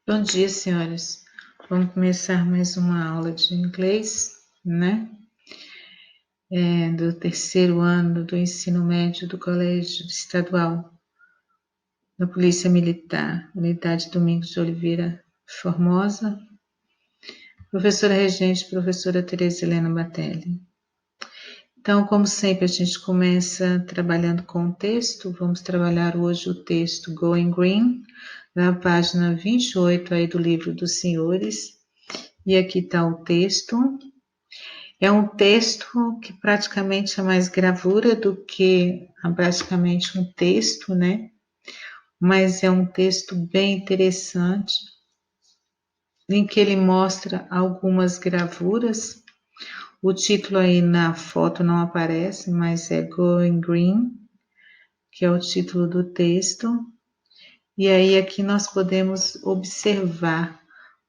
Bom dia, senhoras. Vamos começar mais uma aula de inglês, né? Do terceiro ano do ensino médio do Colégio Estadual da Polícia Militar, Unidade Domingos de Oliveira Formosa. Professora regente, professora Tereza Helena Batelli. Então, como sempre, a gente começa trabalhando com o texto. Vamos trabalhar hoje o texto Going Green, na página 28 aí do livro dos senhores. E aqui está o texto. É um texto que praticamente é mais gravura do que praticamente um texto, né? Mas é um texto bem interessante, em que ele mostra algumas gravuras. O título aí na foto não aparece, mas é Going Green, que é o título do texto. E aí aqui nós podemos observar.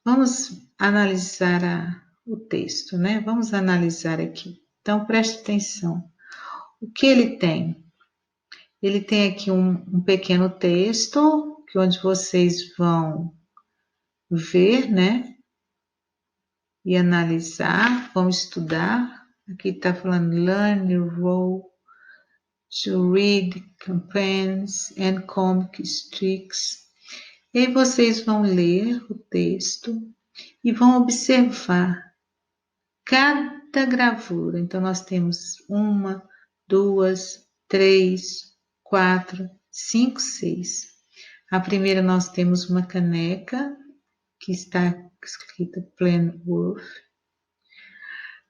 Vamos analisar o texto, né? Vamos analisar aqui. Então, preste atenção. O que ele tem? Ele tem aqui um pequeno texto, onde vocês vão ver, né? E analisar, vão estudar. Aqui está falando learn your role to read campaigns and comic strips. E aí vocês vão ler o texto e vão observar cada gravura. Então, nós temos 1, 2, 3, 4, 5, 6. A primeira nós temos uma caneca, que está escrita Plain Wolf.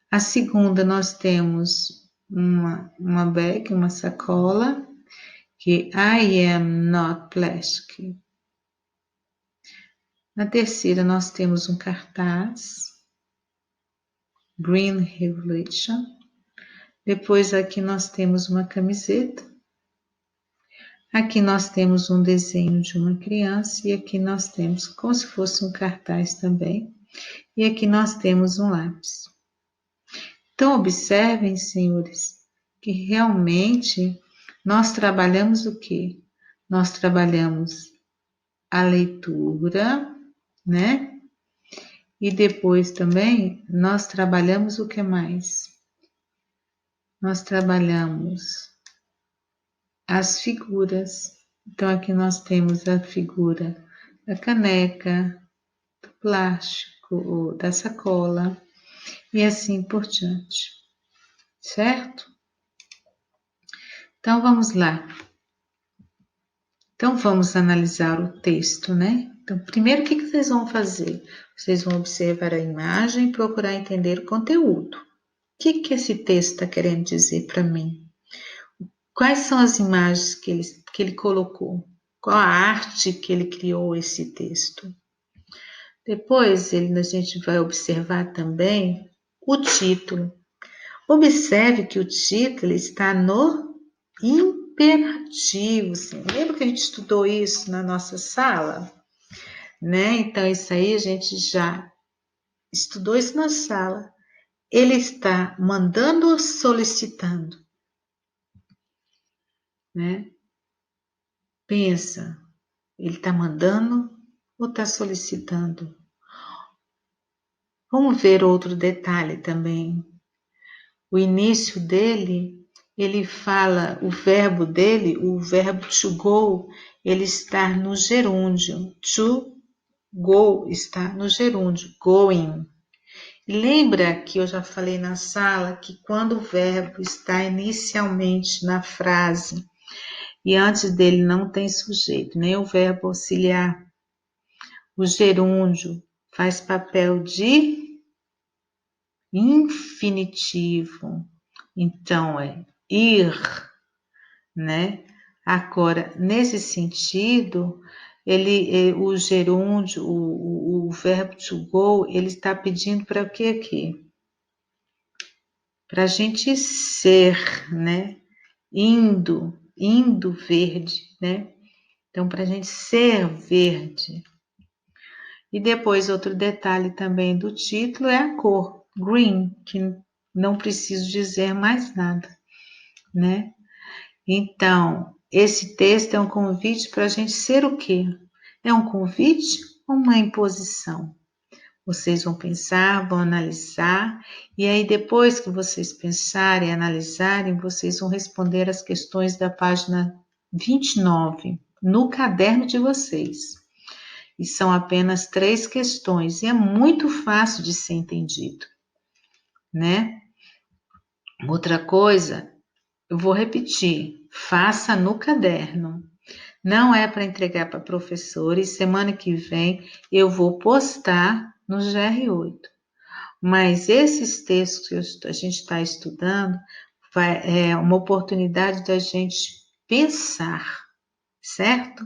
A segunda nós temos uma bag, uma sacola, que I am not plastic. Na terceira nós temos um cartaz, Green Revolution. Depois aqui nós temos uma camiseta. Aqui nós temos um desenho de uma criança e aqui nós temos como se fosse um cartaz também. E aqui nós temos um lápis. Então observem, senhores, que realmente nós trabalhamos o quê? Nós trabalhamos a leitura, né? E depois também nós trabalhamos o que mais? Nós trabalhamos as figuras. Então, aqui nós temos a figura da caneca, do plástico, da sacola e assim por diante. Certo? Então, vamos lá. Então, vamos analisar o texto, né? Então, primeiro, o que vocês vão fazer? Vocês vão observar a imagem e procurar entender o conteúdo. O que esse texto está querendo dizer para mim? Quais são as imagens que ele colocou? Qual a arte que ele criou esse texto? Depois, a gente vai observar também o título. Observe que o título está no imperativo. Assim. Lembra que a gente estudou isso na nossa sala? Né? Então, isso aí a gente já estudou isso na sala. Ele está mandando ou solicitando? Né? Pensa, ele está mandando ou está solicitando? Vamos ver outro detalhe também. O início dele, ele fala, o verbo dele, o verbo to go, ele está no gerúndio. To go está no gerúndio, going. Lembra que eu já falei na sala que quando o verbo está inicialmente na frase e antes dele não tem sujeito, nem o verbo auxiliar, o gerúndio faz papel de infinitivo. Então, é ir, né? Agora, nesse sentido, o gerúndio, o verbo to go, ele está pedindo para o que aqui? Para a gente ser, né? Indo verde, né? Então, para a gente ser verde. E depois, outro detalhe também do título é a cor, green, que não preciso dizer mais nada, né? Então, esse texto é um convite para a gente ser o quê? É um convite uma imposição. Vocês vão pensar, vão analisar, e aí depois que vocês pensarem e analisarem, vocês vão responder as questões da página 29 no caderno de vocês. E são apenas 3 questões, e é muito fácil de ser entendido, né? Outra coisa, eu vou repetir, faça no caderno. Não é para entregar para professores, semana que vem eu vou postar no GR8. Mas esses textos que a gente está estudando é uma oportunidade da gente pensar, certo?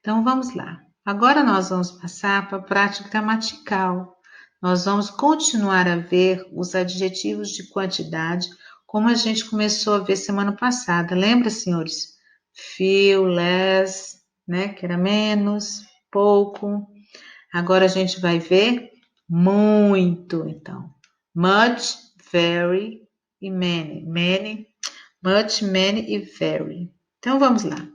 Então vamos lá. Agora nós vamos passar para a prática gramatical. Nós vamos continuar a ver os adjetivos de quantidade, como a gente começou a ver semana passada. Lembra, senhores? Few, less, né? Que era menos, pouco. Agora a gente vai ver muito, então. Much, very e many. Many, much, many e very. Então vamos lá.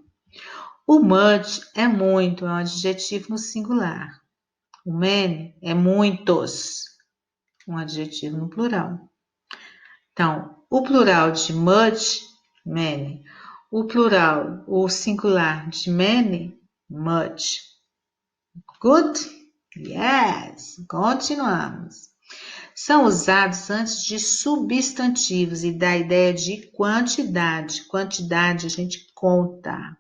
O much é muito, é um adjetivo no singular. O many é muitos, um adjetivo no plural. Então, o plural de much, many. O plural, o singular de many, much. Good? Yes! Continuamos. São usados antes de substantivos e dá a ideia de quantidade. Quantidade a gente conta.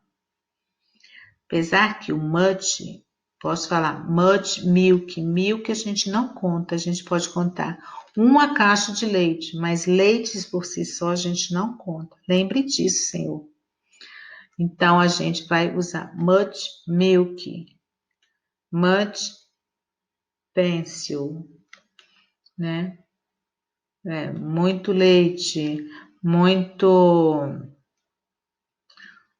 Apesar que o much, posso falar much milk. Milk a gente não conta, a gente pode contar uma caixa de leite, mas leites por si só a gente não conta. Lembre disso, Senhor. Então a gente vai usar much milk, much pencil, né? Muito leite, muito,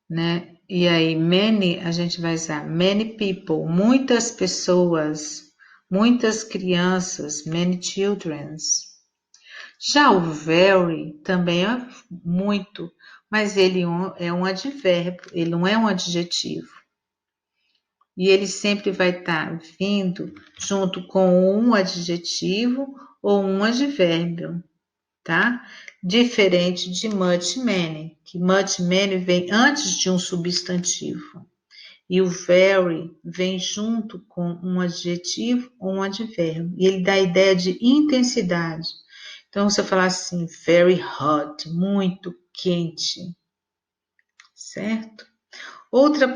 né? E aí, many, a gente vai usar many people, muitas pessoas, muitas crianças, many children. Já o very também é muito, mas ele é um advérbio, ele não é um adjetivo. E ele sempre vai estar vindo junto com um adjetivo ou um advérbio, tá? Diferente de much many, que much many vem antes de um substantivo. E o very vem junto com um adjetivo ou um advérbio. E ele dá a ideia de intensidade. Então, você falar assim, very hot, muito quente, certo? Outra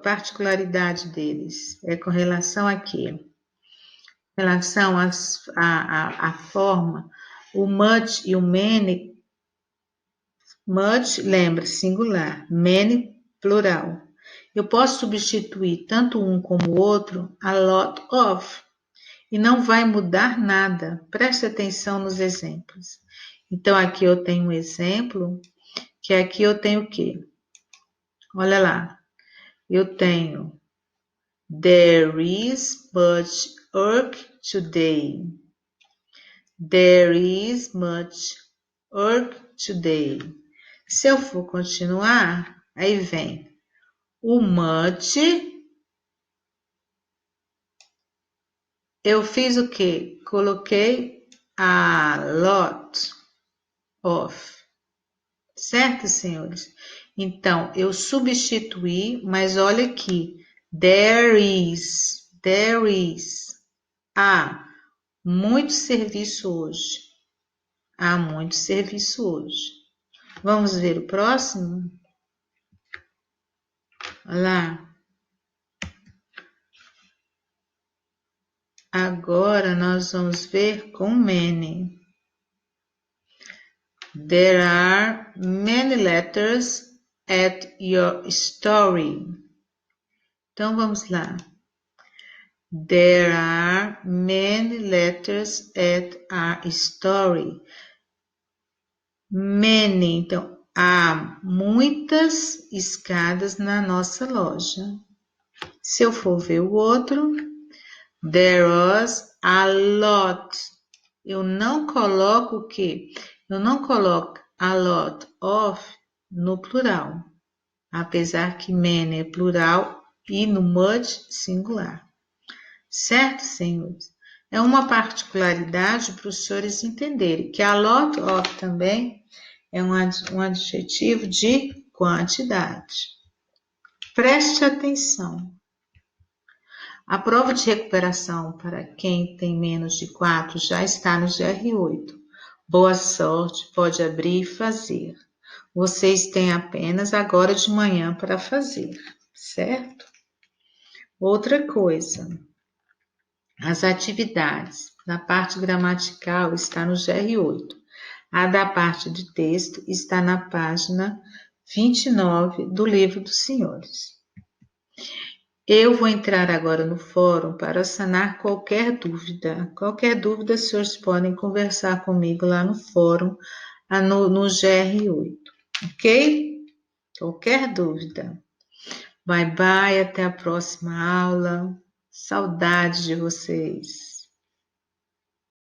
particularidade deles é com relação a quê? Com relação à forma, o much e o many. Much, lembra, singular, many, plural. Eu posso substituir tanto um como o outro, a lot of, e não vai mudar nada. Preste atenção nos exemplos. Então, aqui eu tenho um exemplo, que aqui eu tenho o quê? Olha lá, eu tenho there is much work today. There is much work today. Se eu for continuar, aí vem o much. Eu fiz o quê? Coloquei a lot of. Certo, senhores? Então, eu substituí, mas olha aqui. There is. Há muito serviço hoje. Há muito serviço hoje. Vamos ver o próximo? Olha lá. Agora nós vamos ver com many. There are many letters at your story. Então vamos lá. There are many letters at our story. Many, então há muitas escadas na nossa loja. Se eu for ver o outro, there was a lot. Eu não coloco o quê? Eu não coloco a lot of no plural, apesar que many é plural e no much singular. Certo, senhores? É uma particularidade para os senhores entenderem que a lot of também é um adjetivo de quantidade. Preste atenção. A prova de recuperação para quem tem menos de 4 já está no GR8. Boa sorte, pode abrir e fazer. Vocês têm apenas agora de manhã para fazer, certo? Outra coisa, as atividades da parte gramatical está no GR8. A da parte de texto está na página 29 do livro dos senhores. Eu vou entrar agora no fórum para sanar qualquer dúvida. Qualquer dúvida, os senhores podem conversar comigo lá no fórum, no GR8, ok? Qualquer dúvida. Bye, bye, até a próxima aula. Saudades de vocês.